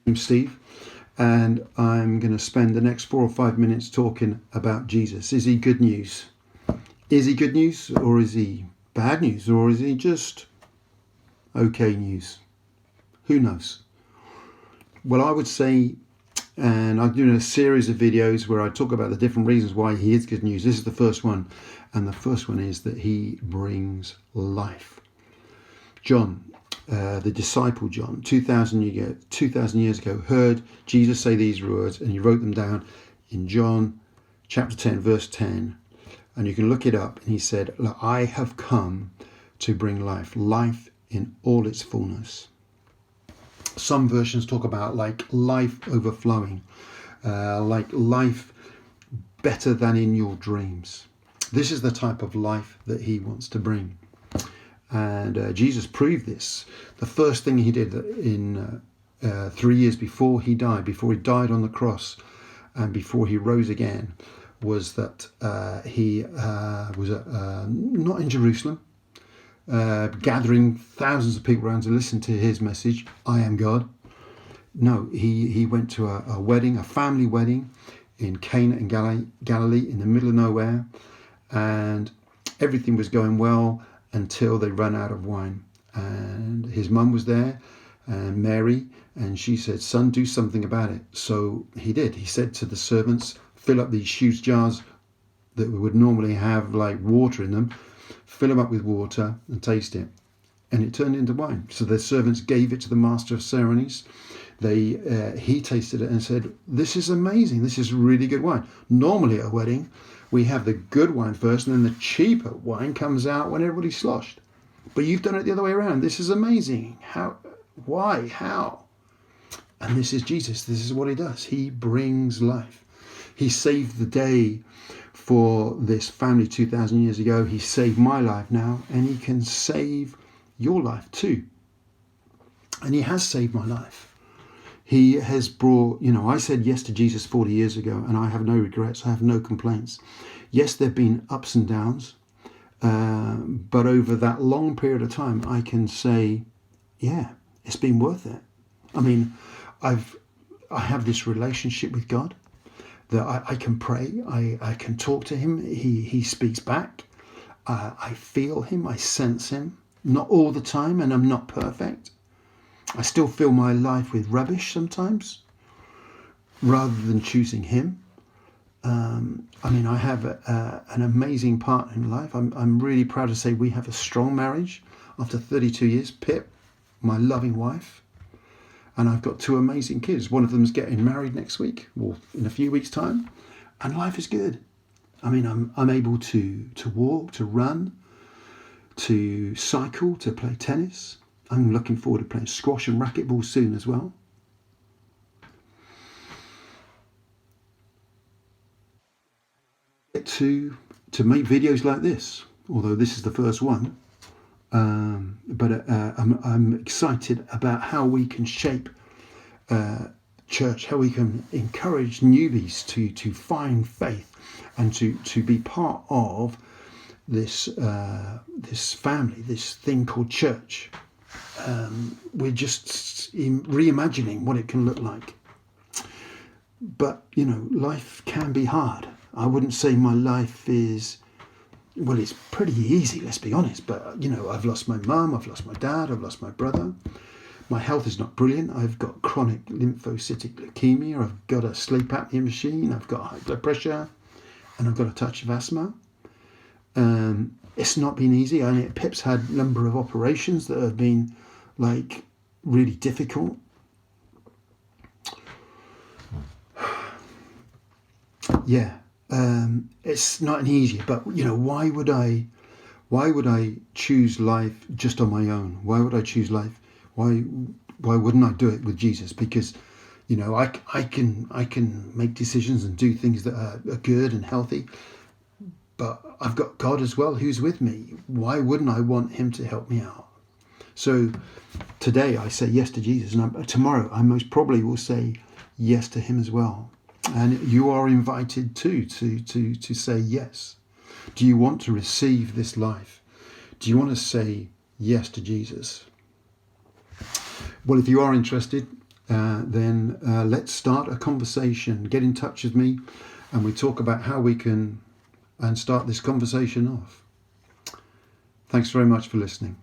I'm Steve, and I'm going to spend the next 4 or 5 minutes talking about Jesus. Is he good news? Is he good news, or is he bad news, or is he just okay news? Who knows? Well, I would say, and I'm doing a series of videos where I talk about the different reasons why he is good news. This is the first one, and the first one is that he brings life. John, the disciple John, 2,000 years ago, heard Jesus say these words, and he wrote them down in John chapter 10, verse 10. And you can look it up. And he said, "Look, I have come to bring life, life in all its fullness." Some versions talk about like life overflowing, like life better than in your dreams. This is the type of life that he wants to bring. And Jesus proved this. The first thing he did in 3 years before he died on the cross, and before he rose again, was that he was not in Jerusalem, gathering thousands of people around to listen to his message, "I am God." No, he went to a wedding, a family wedding in Cana in Galilee, in the middle of nowhere, and everything was going well until they ran out of wine. And his mum was there, and Mary, and she said, "Son, do something about it." So he did. He said to the servants, "Fill up these huge jars that we would normally have like water in them, fill them up with water and taste it." And it turned into wine. So the servants gave it to the master of ceremonies. He tasted it and said, "This is amazing. This is really good wine." Normally at a wedding, we have the good wine first, and then the cheaper wine comes out when everybody's sloshed. But you've done it the other way around. This is amazing. How? Why? How? And this is Jesus. This is what he does. He brings life. He saved the day for this family 2,000 years ago. He saved my life now, and he can save your life too. And he has saved my life. He has brought, I said yes to Jesus 40 years ago, and I have no regrets. I have no complaints. Yes, there have been ups and downs, but over that long period of time, I can say, yeah, it's been worth it. I mean, I have this relationship with God that I can pray. I can talk to him. He speaks back. I feel him. I sense him. Not all the time, and I'm not perfect. I still fill my life with rubbish sometimes, rather than choosing him. I have an amazing partner in life. I'm really proud to say we have a strong marriage after 32 years. Pip, my loving wife, and I've got 2 amazing kids. One of them's getting married next week, or in a few weeks' time, and life is good. I'm able to walk, to run, to cycle, to play tennis. I'm looking forward to playing squash and racquetball soon as well. To make videos like this, although this is the first one, but I'm excited about how we can shape church, how we can encourage newbies to find faith and to be part of this family, this thing called church. We're just reimagining what it can look like. But, life can be hard. I wouldn't say my life is, well, it's pretty easy, let's be honest. But, I've lost my mum, I've lost my dad, I've lost my brother. My health is not brilliant. I've got chronic lymphocytic leukaemia. I've got a sleep apnea machine. I've got high blood pressure. And I've got a touch of asthma. It's not been easy. Pip's had a number of operations that have been like really difficult. Yeah, it's not an easy, but why would I choose life just on my own? Why would I choose life? Why wouldn't I do it with Jesus? Because I can make decisions and do things that are good and healthy, but I've got God as well who's with me. Why wouldn't I want him to help me out? So today I say yes to Jesus, and tomorrow I most probably will say yes to him as well. And you are invited too to say yes. Do you want to receive this life? Do you want to say yes to Jesus? Well, if you are interested, then let's start a conversation. Get in touch with me and we talk about how we can start this conversation off. Thanks very much for listening.